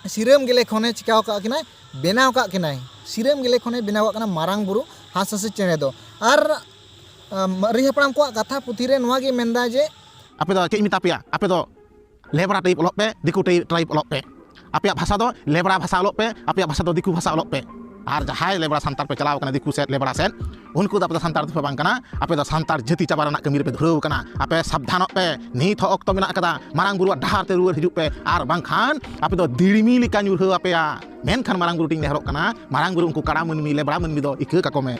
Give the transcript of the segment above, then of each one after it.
सिरम गेले खने चिकाव का किनाय बेनाव का किनाय सिरम गेले खने बेनाव का मारांग बुरु हांस-हांसी चेणे दो आर मरी हपड़ाम को कथा पुथी रे नोवा गे मेंदा जे आपे दो चेक मिता पेया आपे दो लेबरा टाइप अलग पे दिकु टाइप अलग पे आपे भाषा दो लेबरा भाषा अलग पे आपे भाषा दो दिकु भाषा अलग पे और जहां लेबरा सांतार पे चलाव कना दिकु सेट लेबरा सेट उनको दो सांतार पे बांग कना आपे दो सांतार जति चाबा रना कमी रे पे धुरव कना आपे सावधान पे नीत हो अक्तो मेना कदा मारांग बुरु डहार ते रुवर हिजुप पे आर बांग खान आपे दो दिड़मी लिका न्युरह आपे मेन खान मारांग बुरु टिंग नेहरक कना मारांग बुरु उनको कड़ा मनमी लेबरा मनमी दो इके काको में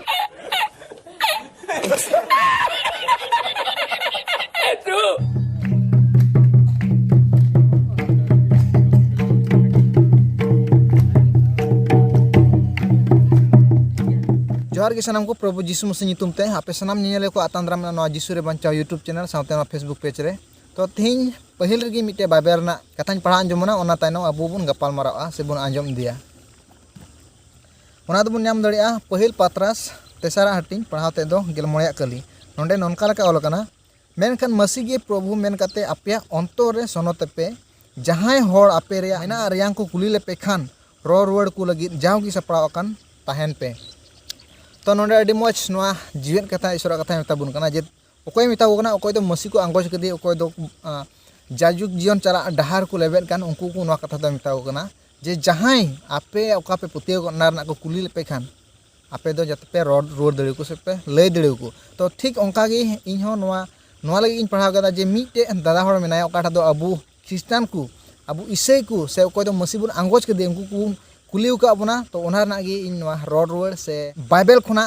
जोहार के सनाम को प्रभु जीसु मसीह ᱧᱩᱛᱩᱢ ते आपे सनाम नियले को आतांद्राम ना जीसु रे बांचाव यूट्यूब चैनल साथे ना फेसबुक पेज रे तो थिन पहिल रेगी मिटे बाइबल ना कथाñ पढ़ा अंजमना ओना तायनो अबु बुन गपाल मारावा से बुन अंजम दिया ओना दबुन नाम दड़िया पहिल पात्रास तेसारा हटिंग पढ़ाते दो गेलमोया कली नोंडे नोनका लका ऑल कना मेनखान मसीह गे प्रभु मेन कते आपे अंतर रे सनोते पे जहां होड़ आपे रे इना रियांग को कुली ले पे खान रो रुवड़ को लगी जावगी सपड़ाव अकन ताहेन पे तो नोंडे अडी मौज नोआ जीवन कथा ईश्वर कथा मेताबुन कना जे ओकोय मेताबो कना ओकोय दो मसीह को आंगोज कदी ओकोय दो जाजुग जीवन चला डहार को लेबेन कान उनको को नोआ कथा दो मेताबो कना जे जहां आपे ओका पे पुतियो नारना को कुली पे खान आपे दो जते पे रोड रोड दड़े को से पे लय दड़े को तो ठीक ओंका गे इन हो नोआ लगी इन पढ़ा गदा जे मिटे दादा होड़ मेनाय ओकाटा दो अबु ख्रिस्टान को अबु ईसाई को से ओकोय दो मसीह बुन आंगोज कदी उनको को कुलिउ का बना तो ओना ना गे इन नोआ रोड रोड से बाइबल खुना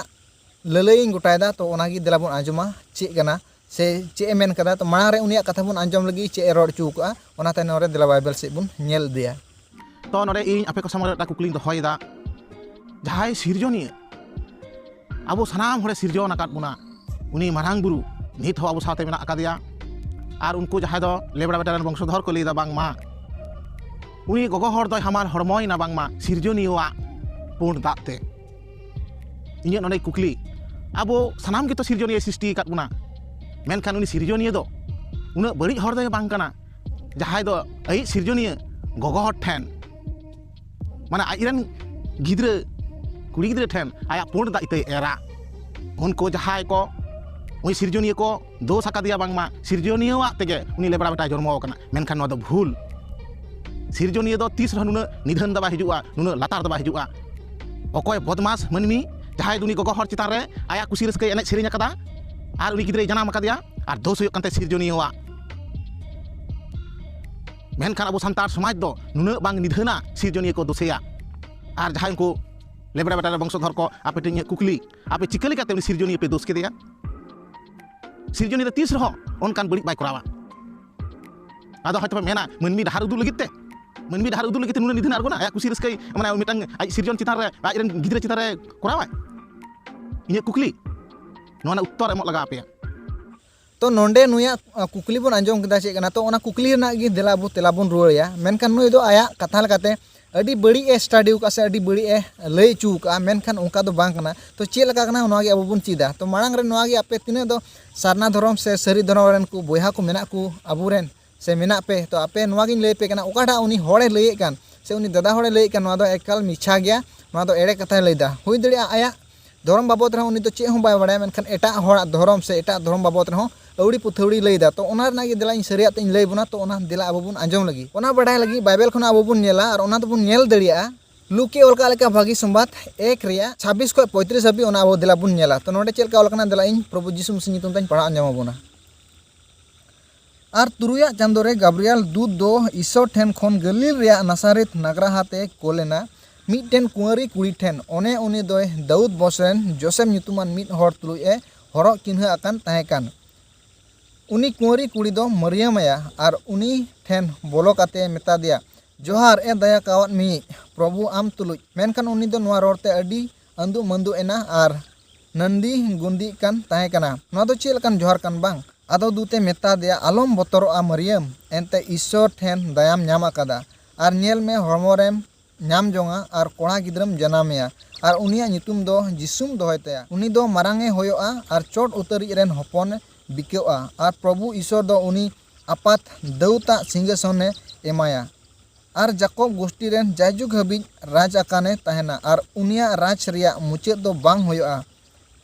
ललई गोटायदा तो ओना गे देला बुन आंजमा चे कना से चे मेन कदा तो मांग रे उनिया कथा बुन आंजम लगी चे रोड चुका ओना ते नोरे देला बाइबल से बुन नेल दिया तो नोरे इन आपे को समरे कुकलिंग दो होयदा जहाय सिरजोनी अब सानाम हरे सिरजोन आकाद बुना उनी मारांग बुरु नित हो अब साथे मेना आकादिया और उनको जहाय दो लेबड़ा बेटा वंशधर को लेदा बांग मा उनी गोगो हर दो हमार हरमोय ना बांग मा सिरजोनिया पूर्ण दाते इन्या नोने कुकली अब सानाम गे तो सिरजोनिया सृष्टि काद बुना मेनखान उनी सिरजोनिया दो उना बड़ी हर दो बांग कना जहाय दो आई सिरजोनिया गोगो हर ठेन माने आइरन गिद्रे कुड़ी गिद्रे ठेन आया पूर्ण दा इते एरा उनको जहाय को उनी सिरजोनिया को दो साका दिया बांग मा सिरजोनिया तेगे उनी लेबड़ा बेटा जन्म कना मेनखान नो दो भूल सिरजोनिया दो तीस नुन निधन दबा हिजुआ नुन लातार दबा हिजुआ अकोय बदमाश मनमी जहाय दुनी गोगो हर चितान रे आया कुसी रस्के एने सेरेñ कदा आर उनी गिद्रे जनाम कदिया आर दोष हुयो कनते सिरजोनिया मेनखान अब सानतार समाज दो नुन बांग निधना सिरजोनिया को दोषेया आर जहाय को लेबड़ा बेटा वंशधर को आपे टिंग कुकली आपे चिकली काते उनी सिरजोनिया पे दोष केदिया सिरजोनिया तीस रहो ओनकान बड़ी बाय करावा आदो हयतो मेना मनमी डहार उदु लगिते मनमी डहार उदु लगिते नुन निधन आरगोना आया कुसी रस्के माने मिटांग आई सिरजन चितान रे आई रन गिद्रे चितान रे करावा इने कुकली नोना उत्तर एमक लगा आपे तो नोंडे नुया कुकली बुन आंजम कदा चे कना तो ओना कुकली ना गे देला बु तेला बुन रुवाया मेनखान नुय दो आया कथा लकाते अडी बड़ी ए स्टडी का से अडी बड़ी ए लय चुका मेनखान उनका दो बांग कना तो चे लगा कना नोआ गे अब बुन चीदा तो मांग रे नोआ गे आपे तिने दो सारना धर्म से सरी धर्म रेन को बोया को मेना को अबुरेन से मेना पे तो आपे नोआ गिन लय पे कना ओकाटा उनी होड़े लय कान से उनी दादा होड़े लय कान नोआ दो एकल मिछा गया नोआ दो एड़े कथा लयदा हुई दड़िया आया धर्म बाबद रे उनी तो चे हम बाय बड़ाय मेनखान एटा होड़ा धर्म से एटा धर्म बाबद रे अवड़ी पुथौड़ी लयदा तो ओना ना गे देला इन सरिया ते लय बुना तो ओना देला अब बुन आंजम लगी ओना बड़ाय लगी बाइबल खना अब बुन नेला और ओना तो बुन नेल दड़िया लुके ओलका लेका भागी संबाद 1 रिया 26 को 35 हबी ओना अब देला बुन नेला तो नोडे चेलका ओलकना देला इन प्रभु जीसु मसीह नितुम ताइन पढ़ा आंजम बुना और तुरुया चांदो रे गाब्रियल दूत दो ईश्वर ठेन खन गलील रिया नासारेत नगरा हाते कोलेना मिटेन कुंवारी कुड़ी ठेन ओने उनी दोय दाऊद बसरेन जोसेफ ᱧᱩᱛᱩᱢᱟᱱ मिट हर तुलुय ए हरक किन्हा अकान ताहेकान उनी कुंवारी कुड़ी दो मरियमया और उनी ठेन बोलो काते मेता दिया जोहार ए दया कावत मी प्रभु आम तुलुय मेनखान उनी दो नोआ रोडते अडी अंदु मंदु एना और नंदी गुंदी कान ताहेकाना नोआ दो चेल कान जोहार कान बांग आदो दूते मेता दिया आलम बतरोआ मरियम एनते ईश्वर ठेन दयाम ᱧᱟᱢ आकादा और नेल में हरमोरेम ᱧᱟᱢ जोंगा और कोड़ा गिद्रम जनामेया और उनिया ᱧᱩᱛᱩᱢ दो जिसुम दोहयतेया उनी दो मारांगे होयोआ और चोट उतरी रेन हपन बिकेओआ और प्रभु ईश्वर दो उनी आपात दौता सिंहासने एमाया आर जाकोब गोष्ठी रेन जायजुग हबी राज आकाने तहना आर उनिया राज रिया मुचाद दो बांग होयोआ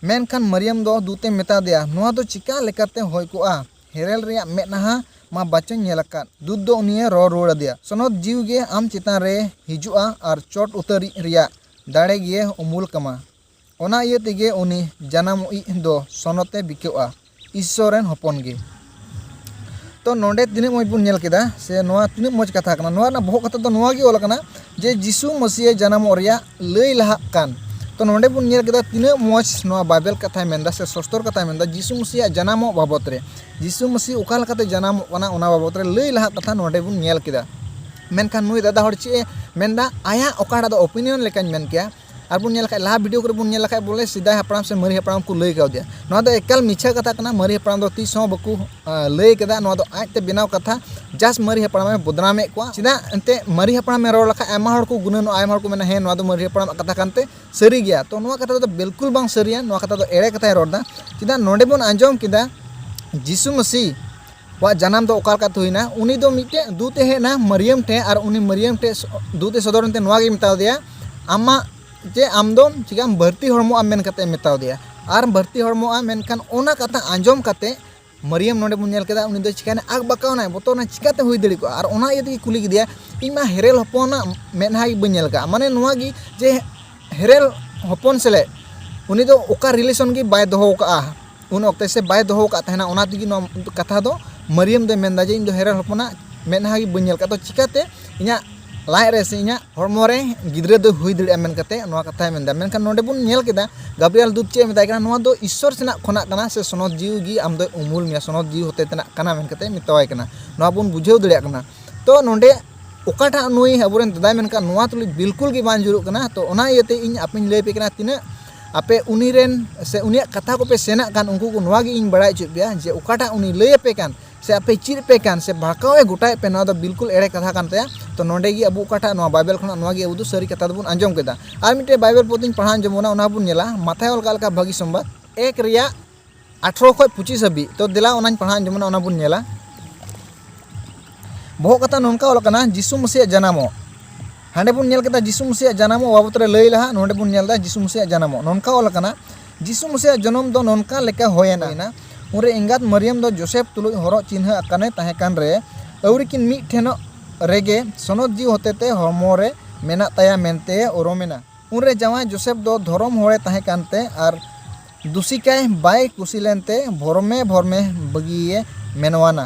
मेनखान मरियम दो दूते मेता दिया नोआ दो चिका लेकाते होय कोआ हेरेल रिया मेदनाहा मा बाचन नेलकात दूध दो उनिया रो रोड़ दिया सनद जीव गे आम चितान रे हिजुआ आर चोट उतरी रिया दाड़े गे उमुल कमा ओना इये तेगे उनी जनामोई दो सनते बिकेआ ईश्वरेन हपन गे। तो नोंडे तीन मज बन नेल केदा से नोआ तीन मज कथा कना नोआ ना बहुत कथा तो नोआ गे ओल कना जे जिसु मसीह जनामो रिया लई लहा कान। तो नोंडे बन नेल केदा तीन मज नोआ बाइबल कथा मेंदा से सस्तर कथा मेंदा जिसु मसीह जनामो बाबत रे जिसु मसीह ओका लकाते जनामो कना ओना बाबत रे लई लहा कथा नोंडे बन नेल केदा। मेनखान नुई दादा हर चे मेंदा आया ओकाडा दो ओपिनियन लेकान मेन किया और बन नेल लाहा वीडियो करे बन नेल बोले सीधा हपड़ाम से मरी हपड़ाम को लई काउदिया नोआ दो एकाल मिछा कथा कना मरी हपड़ाम दो तीस हो बकु लई केदा नोआ दो आजते बिनाव कथा जास मरी हपड़ाम में बदनामे कोआ सीधा एंते मरी हपड़ाम में रोड लखा आयमा हड़ को गुननो आयमा हड़ को मेना हे नोआ दो मरी हपड़ाम कथा कानते सरी गया। तो नोआ कथा दो बिल्कुल बांग सरिया नोआ कथा दो एड़े कथा रोडदा सीधा नोंडे बन आंजम केदा जिसु मसीह वा जनाम दो ओका लकाते हुइना उनी दो मिटे दूते हेना मरियम ठे और उनी मरियम ठे दूते सदरनते नोआ गे मेता दिया आमा जे आमदो चिकाम भर्ती हड़मो आम मेन कते मेता दिया और भर्ती हड़मो आ मेनखान ओना कथा आंजम कते मरियम नोंडे बन नेल केदा उनी दो चिकाने आग बकावना बोतोना चिकाते हुई दड़ी को और ओना इयते कुली गिदिया इमा हेरेल हपना मेनहा गी बन नेल का माने नोआ गी जे हेरेल हपन सेले उनी दो ओका रिलेशन गी बाय दोहो का उन वक्त से बाय दोहो का तहना ओना तिगी नो कथा दो मरियम दो मेंदा जे इन दो हेरेल हपना मेनहा गी बन नेल का। तो चिकाते इना लाइ रे से इना हरमो रे गिद्रे दो हुई दड़ी मेन कते नोआ कथा मेंदा मेनखान नोंडे बन नेल केदा गाब्रिएल दूत चे मेताय कना नोआ दो ईश्वर सेना खना कना से सनद जीव गी आम दो उमुल मिया सनद जीव होते तना कना मेन कते मितवाय कना नोआ बन बुझेव दड़िया कना। तो नोंडे ओकाटा नुई अबोरेन दादा मेनका नोआ तुली बिल्कुल गी बान जुरुक कना। तो ओना इयते इन आपिन लई पे कना तिना आपे उनी रेन से उनिया कथा को पे सेना कान उनको को नोआ गी इन बड़ाय च बिया जे ओकाटा उनी लई पे कान से आपे चिर पे कान से भाकावे गोटाय पे नोआ दो बिल्कुल एड़े कथा कान तया। तो नोंडे गी अबु काटा नोआ बाइबल खना नोआ गी अबु सरी कथा दबुन आंजम केदा आर मिटे बाइबल पोतिन पढ़ान जमुना ओना बुन नेला माथाय ओल कालका भागी संबाद 1 रिया 18 खय 25 हबी। तो देला ओनान पढ़ान जमुना ओना बुन नेला बहु कथा नोनका ओल कना जिसु मसीह जनामो हांडे बुन नेल केदा जिसु मसीह जनामो बाबत रे लई लहा नोंडे बुन नेलदा जिसु मसीह जनामो नोनका ओल कना जिसु मसीह जन्म दो नोनका लेका होयना उरे इंगात मरियम दो जोसेफ तुलुई हरो चिन्ह अकाने ताहे कान रे अवरी किन मी ठेनो रेगे सनद जीव होतेते हरमो रे मेना ताया मेनते ओरोमेना उनरे जावाय जोसेफ दो धरम होड़े ताहे कानते आर दुसिकाय बाय कुसिलेनते भरमे भरमे बगिए मेनवाना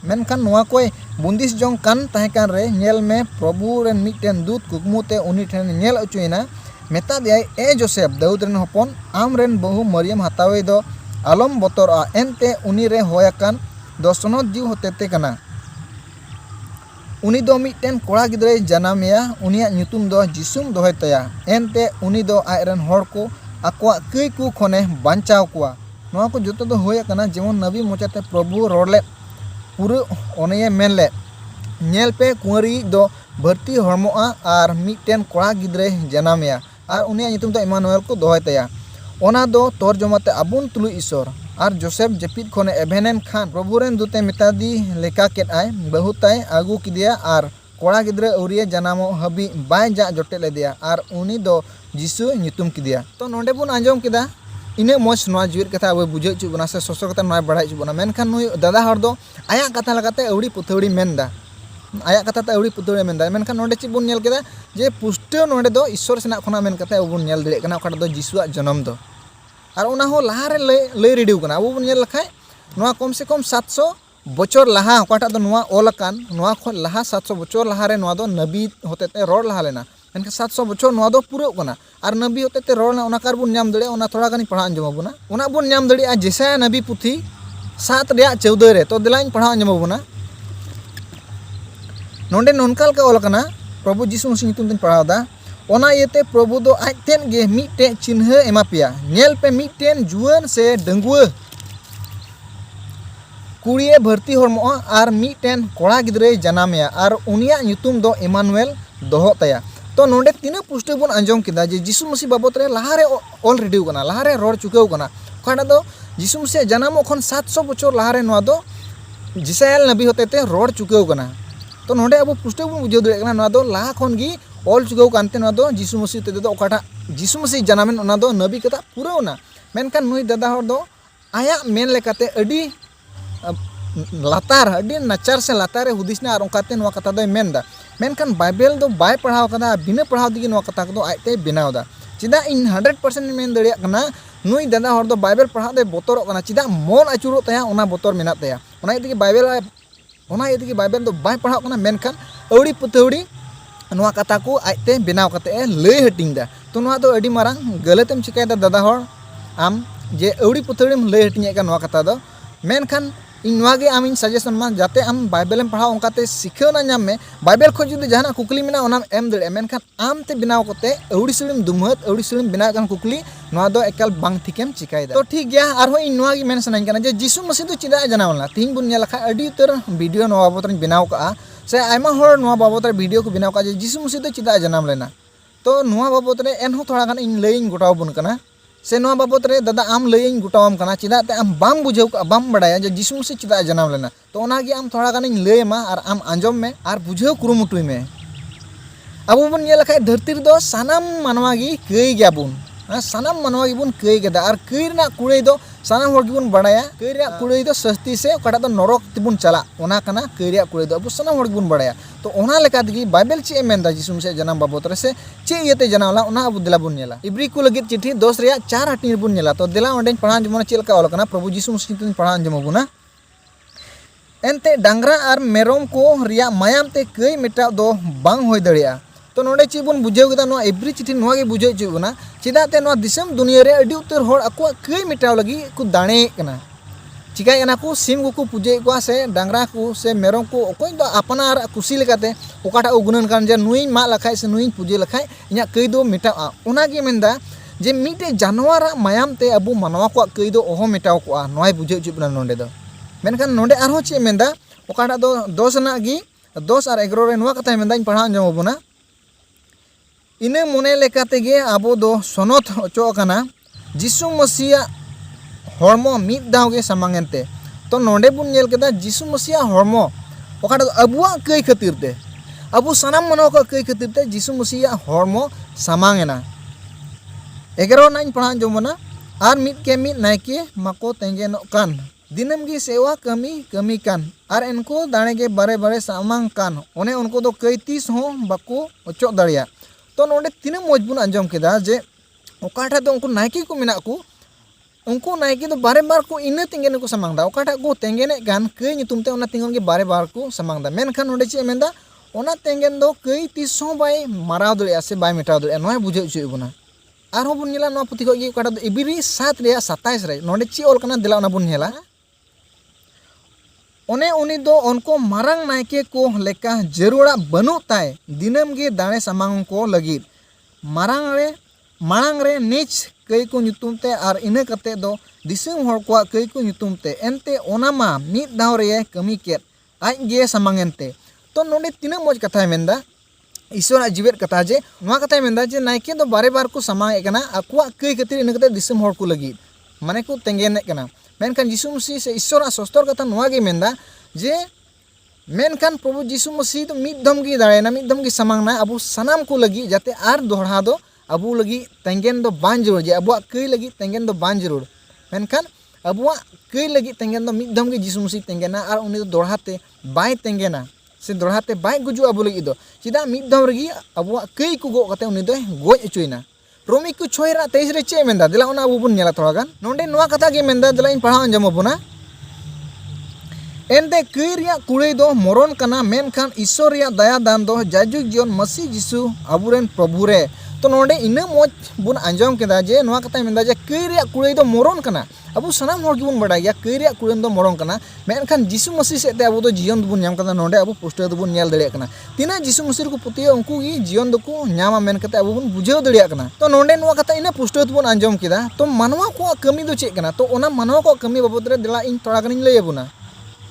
मेनखान नोआ कोय बुंदिस जोंग कान ताहे कान रे नेल में प्रभु रेन मिटेन दूत कुकमुते उनी ठेन नेल अचुइना मेता दियाय ए जोसेफ दाऊद रेन हपन आम रेन बहु मरियम हतावे दो आलम बतोर एनते उनी रे होयाकान दो सनद जीव होतेते कना उनी दो मिटेन कोड़ा गिद्रे जनामिया उनिया ᱧᱩᱛᱩᱢ दो जिसुम दोहय तया एनते उनी दो आयरन हर को आकोआ कई को खने बांचाव कोआ नोआ को जतो दो होय कना जेमन नबी मोचाते प्रभु रोडले पुरु ओने मेनले नेल पे कुंवरी दो भर्ती हरमोआ आर मिटेन कोड़ा गिद्रे जनामिया आर उनिया ᱧᱩᱛᱩᱢ दो इमानुएल को दोहय तया ओना दो तर्जमाते आबुन तुलु ईश्वर आर जोसेफ जपिद खने एभेनेन खान प्रभुरेन दूते मेतादी लेका केट आय बहुताय आगु किदिया are Koda गिद्रे Auriya जनामो hubby bye जा जोटे लेदिया आर उनी दो जिसु ᱧᱩᱛᱩᱢ किदिया। तो नोंडे बुन आंजम केदा इने मज नोआ जीवित कथा अब बुझे छु बना से ससर कथा नोआ बढाय छु बना मेनखान नुई दादा हर दो आया कथा लगाते औड़ी पुथौड़ी मेनदा आया कथा ते औड़ी पुथौड़ी मेनदा मेनखान नोंडे ची बुन नेल केदा जे पुष्टे नोंडे दो ईश्वर सेना खना मेन कथा अब बुन नेल दड़े कना ओकाटा दो जिसुआ जन्म दो और उना हो लाहा रे लई रेडियो कना अब बुन नेल लखाय नोआ कम से कम 700 बचर लाहा ओकाटा दो नोआ ओल कान नोआ ख लाहा 700 बचर लाहा रे नोआ दो नबी होतेते रोड लाहा लेना एनका 700 बचर नोआ दो पूरा कना और नबी होतेते रोड ना ओना कार बुन नाम दड़े ओना थोड़ा गानी पढ़ा अंजम बुना ओना बुन नाम दड़े जेसा नबी पुथी 7 रिया 14 रे। तो दिलाइन पढ़ा अंजम बुना नोंडे नोनकाल का ओल कना प्रभु जिसु मसीह ᱧᱩᱛᱩᱢ तिन पढ़ादा ओना येते प्रभु दो आजतेन गे मिटे चिन्ह एमा पिया नेल पे मिटेन जुआन से डंगुआ कुड़िए भर्ती हरमो आर मिटेन कोड़ा गिद्रे जनामिया और उनिया ᱧᱩᱛᱩᱢ दो इमानुएल दोहो तया। तो नोंडे तीना पुष्टे बन आंजम केदा जे जिसु मसीह बाबत रे लाहारे ऑलरेडी कना लाहारे रोड चुकाव कना ओकाटा दो जिसु मसीह जनामो खन 700 बचर लाहारे नोआ दो जिसाएल नबी होतेते रोड चुकाव कना तो नोंडे अब पुष्टे बन बुझाव दड़े कना नोआ दो लाहा खन गी ऑल चुकाव कानते नोआ दो जीसु मसीह ते दो ओकाटा जीसु मसीह जनामेन ओना दो नबी कथा पुरावना मेनखान नुई दादा हर दो आया मेन लेकाते अडी लातार अडी नाचार से लातारे हुदिसना और ओंकाते नोआ कथा दो मेनदा मेनखान बाइबल दो बाय पढ़ाव कदा बिना पढ़ाव दिगे नोआ कथा को आयते बनावदा चिदा इन 100% मेन दड़िया कना नुई दादा हर दो बाइबल पढ़ाव दे बोतोर कना चिदा मन आचुरो तया ओना बोतोर मेना तया ओना इदिगे बाइबल दो बाय पढ़ाव कना मेनखान अवड़ी पुतौड़ी नोआ कथा को आयते बनाव कते लय हटिंगदा तो नोआ दो अडी मारांग गलतेम चिकायदा दादा हर आम जे अवड़ी पुतौड़ीम लय हटिंगे का नोआ कथा दो मेनखान इन नोआगे आम इन सजेशन मा जाते आम बाइबलेम पढ़ाव ओंकाते सिखावना नाम में बाइबल खो जुदी जहाना कुकली मेना ओनाम एम दड़े मेनखान आम ते बनाव कते अवड़ी सड़ीम दुमहत अवड़ी सड़ीम बनाव कान कुकली नोआ दो एकाल बांग ठिकेम चिकायदा तो ठीक गया आरो इन नोआगे मेन सनाइन काना जे जीसु मसीह दो चिदा जनावला तिहिं बुन नेल खा अडी उतर वीडियो नोआ बाबतरिन बनाव का से आयमा हर नोआ बाबतरे वीडियो को बनाव का जे जीसु मसीह दो चिदा जनाम लेना तो नोआ बाबतरे एनहो थोड़ा गान इन लयिन गोटाव बुन काना से नोआ बाबतरे दादा आम लयिन गोटावम काना चिदा ते आम बाम बुझाव का बाम बडाया जे जीसु मसीह चिदा जनाम लेना तो ओनागे आम थोड़ा गान इन लयमा और आम आंजम में और बुझाव कुरुमुटुय में अब बन नेल खाय धरती दो सानाम मानवागी कई गयाबुन सानाम मानवागी बुन कई गदा और कई रना कुड़ै दो सानाम हर गिबुन बडाया कई रे कुड़ै दो सस्ती से ओकाटा दो नरक तिबुन चला ओना कना कई रे कुड़ै दो अब सानाम हर गिबुन बडाया तो ओना लेका दगी बाइबल चे मेनदा जीसु मसीह जनाम बाबत रे से चे इयते जनावला ओना अब दिला बुन नेला इब्री को लगित चिट्ठी 10 रे 4 हटिर बुन नेला तो दिला ओंडे पढ़ान जमना चेलका ऑल कना प्रभु जीसु मसीह तिन पढ़ान जमबुना एनते डांगरा और मेरोम को रिया मायाम ते कई मेटा दो बांग होय दड़िया तो नोडे ची बुन बुझाव गदा नो एवरी चिठी नोआ गे बुझाव चुबना चिदा ते नो दिसम दुनिया रे अडी उतर होड़ अको कई मिटाव लगी को दाणे कना चिकाय कना को सिम को पूजे को से डांगरा को से मेरोम को ओकोय दो अपनार खुशी लेकाते ओकाटा उगुनन कान जे नुई मा लखाय से नुई पूजे लखाय इया कई दो मिटाव ओना गे मेनदा जे मिटे जानवर मायाम ते अबु मानवा को कई दो ओहो मिटाव को नोय बुझाव चुबना नोंडे दो मेनखान नोंडे आरो चे मेनदा ओकाटा दो 10 ना गी 10 और 11 रे नोआ कथा मेनदाñ पढ़ान जमबुना इने मने लेकाते गे आबो दो सनत अचो काना जीसु मसीह हरमो मिद दाव गे सामांगेनते तो नोंडे बुन नेल केदा जीसु मसीह हरमो ओकाटा अबुआ कई खातिर ते अबु सनाम मनो को कई खातिर ते जीसु मसीह हरमो सामांगेना 11 नाइन पढ़ान जमना आर मिद के मिद नायके माको तेंगेनो कान दिनम गी सेवा कमी कान आर इनको दाणे गे बारे बारे सामांग कान ओने उनको दो कई 30 हो बाको अचो दड़िया तो नोंडे तीना मौज बुन आंजम केदा जे ओकाटा दो उनको नायकी को मेना को उनको नायकी दो बारे बार को इना तेंगेन को सामांगदा ओकाटा को तेंगेने गान कई नितुम ते ओना तिंगन गे बारे बार को सामांगदा मेनखान नोंडे चे मेनदा ओना तेंगेन दो कई 30 हो बाय माराव दड़िया से बाय मेटाव दड़िया नोय बुझाव चुबना आरो बुन नेला नो पुथि को गे ओकाटा दो इबिरी 7 रे 27 रे नोंडे चे ऑल कना दिला ओना बुन नेला ओने उनी दो उनको मारंग नायके को लेका जरूरा बनु ताय दिनम गे दाणे सामांग को लगी मारंग रे नीच कई को nyutum ते और इने कते दो दिसम हर को कई को nyutum ते एनते ओनामा मिद दाव रे कमी केत आज गे सामांगेनते तो नोंडे तिना मौज कथा मेनदा ईश्वर जीवेत कथा जे नोआ कथा मेनदा जे नायके दो बारे बार को सामांग कना अकुआ कई कतिर इने कते दिसम हर को लगी माने को तेंगेने कना मेनखान जीसु मसीह से ईश्वर सस्तर कथा नोआ गे मेनदा जे मेनखान प्रभु जीसु मसीह तो मिद दम गे दाड़ेना मिद दम गे सामांगना अबु सनाम को लगी जाते आर दोहरा दो अबु लगी तेंगेन दो बान जरूर जे अबुआ कई लगी तेंगेन दो बान जरूर मेनखान अबुआ कई लगी तेंगेन दो मिद दम गे जीसु मसीह तेंगेना और उनी दो दोहराते बाय तेंगेना से दोहराते बाय गुजु अबु लगी दो चिदा मिद दम रगी अबुआ कई को गो कते उनी दो गोज अचुइना रोमी को 6 रा 23 रे चे मेनदा दिला ओना अबु बुन नेला थोड़ा गान नोंडे नोआ कथा गे मेनदा दिला इन पढ़ाव अंजमबुना एनते कई रिया कुड़ै दो मरण कना मेनखान ईश्वर रिया दया दान दो जाजुक जीवन मसीह जीसु अबुरेन प्रभु रे तो नोंडे इना मौज बुन आंजम केदा जे नोआ कथा मेनदा जे कई रिया कुड़ै दो मरण कना अबु सनाम हर गिबुन बडाय गया कई रिया कुड़ै दो मरण कना मेनखान जीसु मसीह सेते अबु दो जीवन बुन नाम कदा नोंडे अबु पोस्टर बुन नेल दड़िया कना तिना जीसु मसीह को पुतिया उनको गी जीवन दो को नामा मेन कते अबु बुन बुझाव दड़िया कना तो नोंडे नोआ कथा इना पोस्टर बुन आंजम केदा तो मानवा को कमी दो चे कना तो ओना मानवा को कमी बाबत रे दिला इन थोड़ा गनिन लय अबुना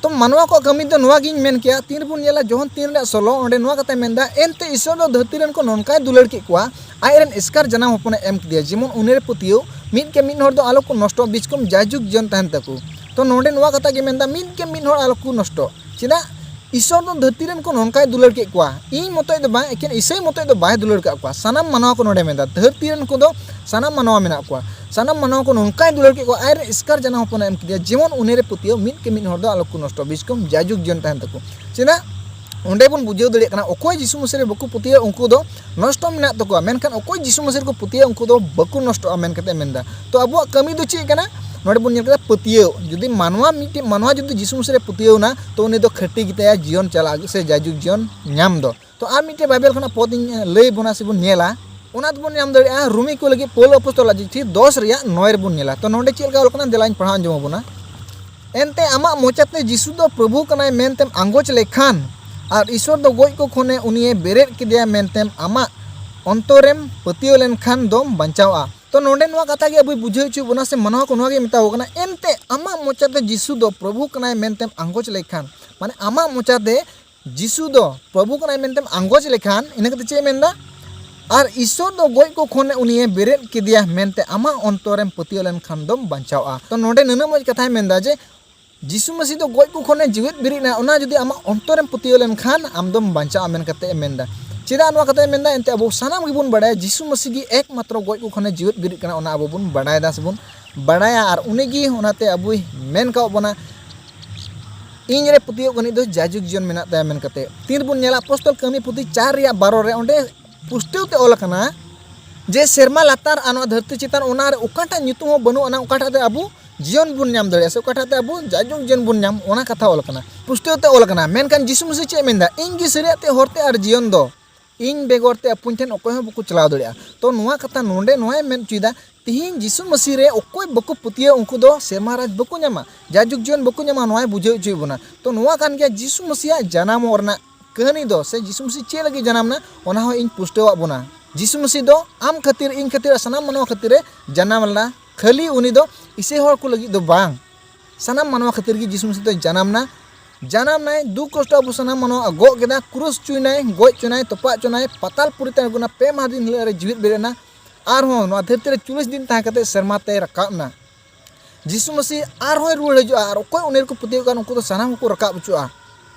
तो मानवा को कमी दो नोआ गिन मेन किया तीन बुन नेला जोहन 3 रे 16 ओंडे नोआ कथा मेनदा एनते ईश्वर दो धरती रेन को नोनकाय दुलड़ के कुआ आयरन स्कार जनाम हपने एम किया जेमन उनेर पुतियो मिद के मिद हर दो आलो को नष्ट बीचकम जाजुक जन तहन तकु तो नोंडे नोआ कथा गे मेनदा मिद के मिद हर आलो को नष्ट चिदा ईश्वर दो धरती रेन को नोनकाय दुलर के कुआ इन मतय दो बाय एकेन ईसई मतय दो बाय दुलर का कुआ सनाम मानवा को नोडे मेदा धरती रेन को दो सनाम मानवा मेना कुआ सनाम मानवा को नोनकाय दुलर के कुआ आयर स्कार जना होपना एम किदिया जेमन उनेरे पुतियो मिट के मिट हर दो आलोक को नष्ट बिस्कम जाजुक जीवन तहन तको चेना ओंडे बन बुझाव दड़िया कना अकोय जिसु मसीह रे बको पुतियो उनको दो नष्ट मेना तको मेनखान अकोय जिसु मसीह को पुतियो उनको दो बको नष्ट मेन कते मेनदा तो अबो कमी दो चे कना नोडे बन नेल पतियो जुदी मानवा मिटे मानवा जुदी जिसु मसीह रे पुतियो ना तो उनी दो खटी गिताया जीवन चला से जाजुक जीवन नाम दो तो आ मिटे बाइबल खना पद लई बोना से बन नेला ओना दबन नाम दड़िया रोमी को लगी पौल अपोस्तल चिट्ठी 10 रिया 9 रे बन नेला तो नोडे चेलका ओल कना देलाइन पढ़ा अंजम बोना एनते आमा मोचाते जिसु दो प्रभु कनाय मेनतेम आंगोच लेखान और ईश्वर दो गोज को खोने उनिये बेरेट किदिया मेनतेम आमा अंतरेम पतियो लेनखान दम बंचावा तो नोडे नोआ कथा गे अबुय बुझाव छु बोना से मनवा को नोआ गे मिताव कना एनते आमा मोचाते जिसु दो प्रभु कनाय मेनतेम आंगोच लेखान माने आमा मोचाते जिसु दो प्रभु कनाय मेनतेम आंगोच लेखान इना कते चे मेनदा और ईश्वर दो गोज को खोने उनिये बेरेट किदिया मेनते आमा अंतरेम पतियो लेनखान दम बंचावा तो नोडे नना मज कथाय मेनदा जे जिसु मसीह दो गोज को खोने जीवित बिरिना ओना जुदी आमा अंतरेम पतियो लेनखान आमदम बंचा मेन कते मेनदा चेदा नोआ कते मेनदा एनते अबो सानाम गिबुन बडाय जिसु मसीह गी एकमात्र गोज को खोने जीवित बिरित कना ओना अबो बुन बडाय दा सबुन बडाया और उनी गी ओनाते अबुय मेन का बोना इन रे पतियो गनि दो जाजुक जीवन मेना ता मेन कते तीन बुन नेला अपोस्तल कमी पुथी 4 रिया 12 रे ओंडे पुष्टिवते ओल कना जे सेरमा लातार आनो धरती चितान ओना रे ओकाटा nyutum हो बनु ओना ओकाटा ते अबु जीवन बुन नाम दड़िया से ओकाटा ते अबु जाजुक जीवन बुन नाम ओना कथा ओल कना पुष्टिवते ओल कना मेनकान जिसु मसीह चे मेनदा इन गी सरियाते होरते आर जीवन दो इन बेगोरते अपुन ठेन ओकोय हो बको चलाव दड़िया तो नोआ कथा नोंडे नोय मेन चुइदा तिहिन जिसु मसीह रे ओकोय बको पुतिया उनको दो सेरमा राज बको न्यामा जाजुक जीवन बको न्यामा नोय बुझाव चुइ बोना तो नोआ कान गया जिसु मसीह जनाम ओरना कहानी दो से जिसु मसीह चे लगी जनामना ओना हो इन पुष्टवा बोना जिसु मसीह दो आम खातिर इन खातिर सनाम मनवा खातिर जनामला खाली उनी दो इसे होर को लगी दो बांग सनाम मनवा खातिर की जिसु मसीह दो जनामना जानम नाय दुख कष्ट अब सनाम मनवा गो गेदा क्रूस चुनाय गोज चुनाय तपा चुनाय पताल पुरी ते गुना पे मा दिन रे जीवित बेरेना आर हो नो धरती रे 40 दिन ता कते शर्मा ते रकाबना जिसु मसीह आर हो रुड़ हजु आर कोय उनेर को पुतियो कान उनको तो सनाम को रकाब चुआ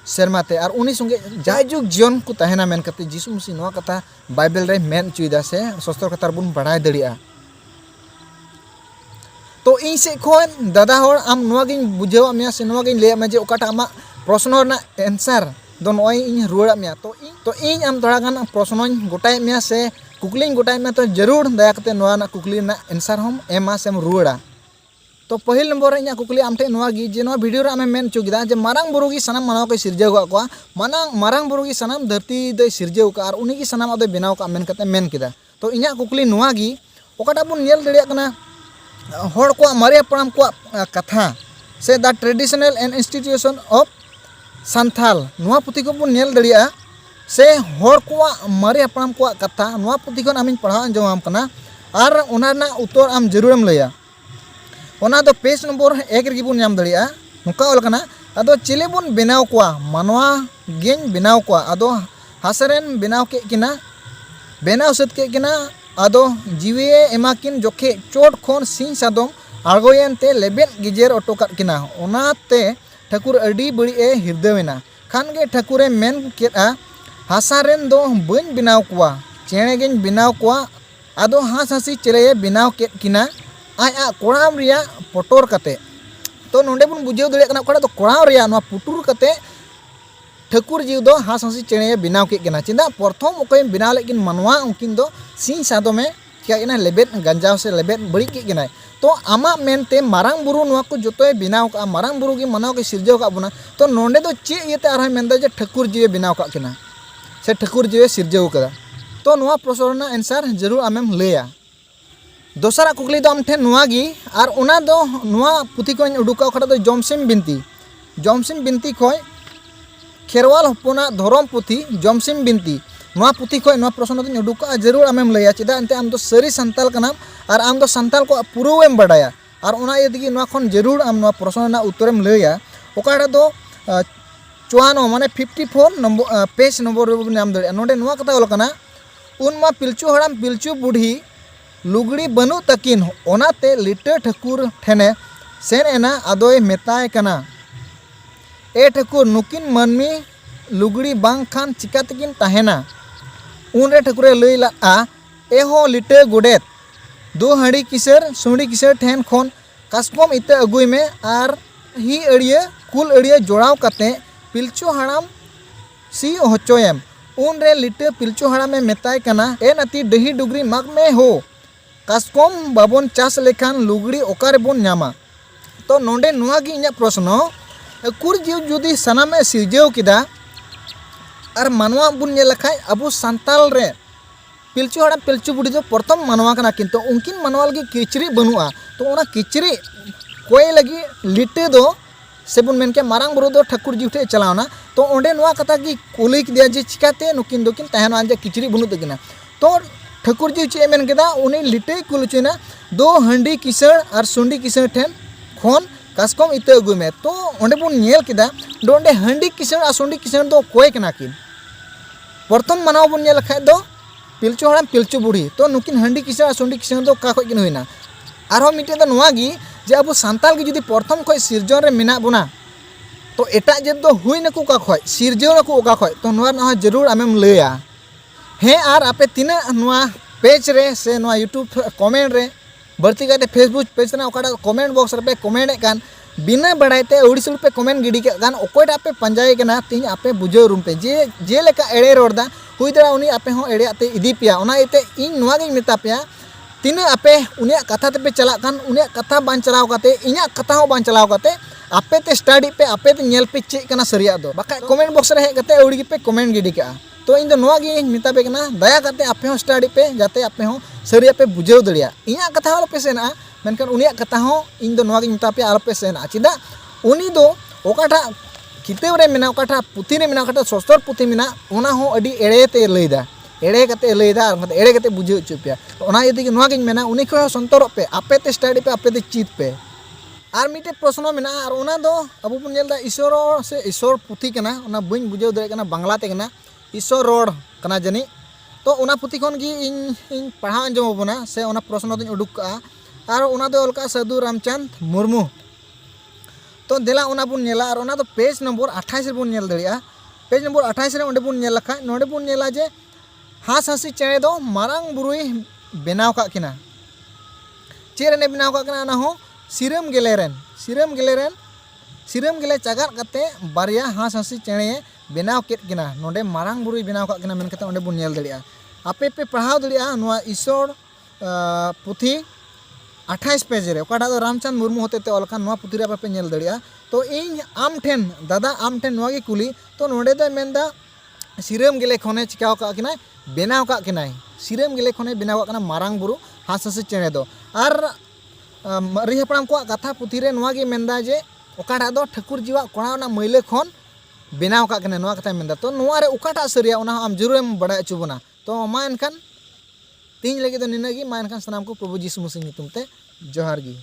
शर्मा ते आर उनी संगे जायजुग जीवन को तहना मेन कते जिसु मसीह नोआ कथा बाइबल रे मेन चुइदा से शास्त्र कथा बुन बडाय दड़िया तो इन से खोन दादा होर आम नोआ गिन बुझाव मिया से नोआ गिन ले मे जे ओकाटा आमा प्रश्न ना आंसर दो नोय इन रुड़ा मिया तो इन आम थोड़ा गान प्रश्न गोटाय मिया से कुकली गोटाय मिया तो जरूर दया कते नोआ ना कुकली ना आंसर हम एमा सेम रुड़ा तो पहिल नंबर इन कुकली आम ठे नोआ गी जे नोआ वीडियो रे आमे मेन चुगिदा जे मारांग बुरु गी सनाम मानव को सिरजेव का मारांग बुरु गी सनाम धरती दे सिरजेव का और उनी गी सनाम अदे बनाव का मेन कते मेन किदा तो इना कुकली नोआ गी ओकाटा बुन नेल दड़िया कना होड़ को मारे पड़ाम को कथा से the traditional and institution of Santhal नोआ पुथी को बुन नेल दड़िया से होड़ को मारे पड़ाम को कथा नोआ पुथी को आमिन पढ़ा अंजम कना और ओना ना उत्तर आम जरूरम लया ओना दो पेज नंबर 1 रे बुन नाम दड़िया नुका ओल कना अदो चिले बुन बनाव को मानवा गेन बनाव को अदो हासरेन बनाव के किना बनाव सत के किना आदो जीवे एमाकिन जोखे चोट खोन सिंह सादम आड़गोयनते लेबेन गिजेर अटोकात किना ओनाते ठाकुर अडी बड़ी ए हिरदेवेना खान गे ठाकुरे मेन केदा हासारेन दो बन बिनाव कुआ चेणे गेन बिनाव कुआ आदो हास हसी चले बिनाव के किना आया कोड़ाम रिया पटोर कते तो नोंडे बुन बुझाव दड़िया कना कोड़ा तो कोड़ाम रिया नोआ पुटुर कते ठाकुर जीव दो हास हसी चेणे बिनाव के किना चिंदा प्रथम ओकय बिनाव लेकिन मनवा उनकिन दो सिंह सादमे क्या किना लेबेट गंजाव से लेबेट बड़ी के किना तो आमा मेनते मारांग बुरु नोआ को जोतोय बिनाव का मारांग बुरु की मनाव के सिरजेव का बुना तो नोंडे दो चे येते आरहा मेनदा जे ठाकुर जीवे बिनाव का किना से ठाकुर जीवे सिरजेव कदा तो नोआ प्रश्न ना आंसर जरूर आमेम लेया दोसरा कुकली दो आमठे नोआ गी और ओना दो नोआ पुथी को उडुका खड़ा दो जमसिम बिनती खोय खेरवाल हपना धरम पुथी जमसिम बिनती नोआ पुथी खोय नोआ प्रश्न दो उडुका जरूर आमेम लया चेदा एनते आम दो सरी संताल कनाम और आम दो संताल को पुरोवेम बडाया और ओना यदि नोआ खन जरूर आम नोआ प्रश्न ना उत्तरम लया ओकाडा दो 54 माने 54 नंबर पेज नंबर रे नाम दड़िया नोडे नोआ कथा ओल कना उनमा पिलचू हड़ाम पिलचू बुढ़ी लुगड़ी बनु तकिन ओनाते लिटर ठाकुर ठेने सेन एना आदोय मेताय कना ए ठाकुर नुकिन मनमी लुगड़ी बांग खान चिका तकिन तहना उनरे ठाकुरे लई लआ एहो लिटे गोडेत दो हाड़ी किसर सुंडी किसर ठेन खन कास्कम इते अगुई में आर ही अड़िया कुल अड़िया जोड़ाव कते पिलचू हाड़ाम सी होचोयम उनरे लिटे पिलचू हाड़ामे मेताय कना ए नाती डही डुगरी माग में हो कास्कम बाबन चास लेखान लुगड़ी ओकारे बोन न्यामा तो नोंडे नुआ गी इᱧᱟᱹᱜ प्रश्न कुर जीव जुदी सनामे सिरजेव किदा और मानवा बुन नेल लखाय अबो सांताल रे पिलचू हाड़ाम पिलचू बुढ़ी दो प्रथम मानवा कना किंतु उनकिन मानवा लगी किचरी बनुआ तो ओना किचरी कोई लगी लिटे दो सेबुन मेनके मारांग बुरु दो ठाकुर जी ठे चलावना तो ओंडे नुआ कथा की कुली दिया जे चिकाते नुकिन दोकिन तहना जे किचरी बनु तकिना तो ठाकुर जी चे मेन केदा उनी लिटे कुलचुना दो हंडी किसड़ और सुंडी किसड़ ठेन खन कास्कम इते अगुई में तो ओंडे बुन नेल केदा डोंडे हंडी किसड़ और सुंडी किसड़ दो कोय कना किन प्रथम मानव बुन नेल खाय दो पिलचू हाड़ाम पिलचू बुढ़ी तो नुकिन हंडी किसड़ और सुंडी किसड़ दो का खय किन होइना आरो मिटे दो नुआ गी जे अब सांताल की जुदी प्रथम खय सिरजन रे मेना बुना तो एटा जे दो हुई नकु का खय सिरजन नकु का खय तो नुआ ना जरूर आमेम लैया हे आर आपे तिना नुआ पेज रे से नुआ यूट्यूब कमेंट रे बढ़ती कहते फेसबुक पेज ना ओकाटा कमेंट बॉक्स रे पे कमेंट कान बिना बड़ाइते उड़ीसुड़ पे कमेंट गिडी के गान ओकोटा पे पंजाय केना तीन आपे बुझो रूम पे जे लेका एड़े रोडदा हुई दरा उनी आपे हो एड़े आते इदी पिया ओना इते इन नुआ गे मेता पिया तीना आपे उनिया कथा ते पे चला कान उनिया कथा बान चलाव काते इया कथा हो बान चलाव काते आपे ते स्टडी पे आपे ते नेल पे चेक कना सरिया दो बाका कमेंट बॉक्स रे हे कते उड़ी पे कमेंट गिडी का तो इन दो नुआ गे मेता पे कना दया करते आपे हो स्टडी पे जाते आपे हो सरिया पे बुझाव दड़िया इया कथा हो पे सेना मेनखान उनिया कथा हो इन दो नुआ गे मेता पे आलो पे सेना चिदा उनी दो ओकाटा किताब रे मेना ओकाटा पुथी रे मेना ओकाटा सस्तर पुथी मेना ओना हो अडी एड़े ते लैदा एड़े कते लैदा एड़े कते बुझाव होचो पे ओना यदि नुआ गे मेना उनी को संतोर पे आपे ते स्टडी पे आपे ते चीत पे आर मिटे प्रश्न मेना आर ओना दो अबो बन नेलदा ईश्वर से ईश्वर पुथी कना ओना बइन बुझाव दरे कना बांग्ला ते कना ईश्वर रोड कना जनी तो ओना पुथी खन गी इन पढ़ा अंजम बना से ओना प्रश्न दिन उडुक का आर ओना दो अलका साधु रामचंद मुर्मू तो देला ओना बुन नेला आर ओना दो पेज नंबर 28 रे बुन नेल दड़िया पेज नंबर 28 रे ओंडे बुन नेल लखा नोडे बुन नेला जे हास हसी चेणे दो मारांग बुरुई बेनाव का किना चेरे ने बेनाव का किना ना हो सिरम गेले चागार कते बारिया हास हसी चेणे बेनाव केट किना नोडे मारांग बुरुई बेनाव का किना मेन कते ओंडे बुन नेल दड़िया आपे पे पढ़ाव दड़िया नुआ ईश्वर पुथी 28 पेज रे ओकाटा दो रामचंद मुर्मू होते ते अलखान नुआ पुथी रे आपे नेल दड़िया तो इन आम ठेन दादा आम ठेन नुआ गे कुली तो नोडे दो मेनदा सिरम गेले खने चिकाव का किना बेनाव का किनाय सिरम गेले खने बेनाव का किना मारांग बुरु हास हसी चेणे दो आर मरी हपड़ाम को कथा पुथी रे नुआ गे मेनदा जे ओकाटा दो ठाकुर जीवा कोणा ना मैले खन बेनाव का किना नुआ कथा मेनदा तो नुआ रे ओकाटा सरिया ओना आम जरूरम बड़ा अचुबना तो मा एनखान तीन लगे तो निनागी मा एनखान सनाम को प्रभु यीशु मसीह नितुम ते जोहार गी।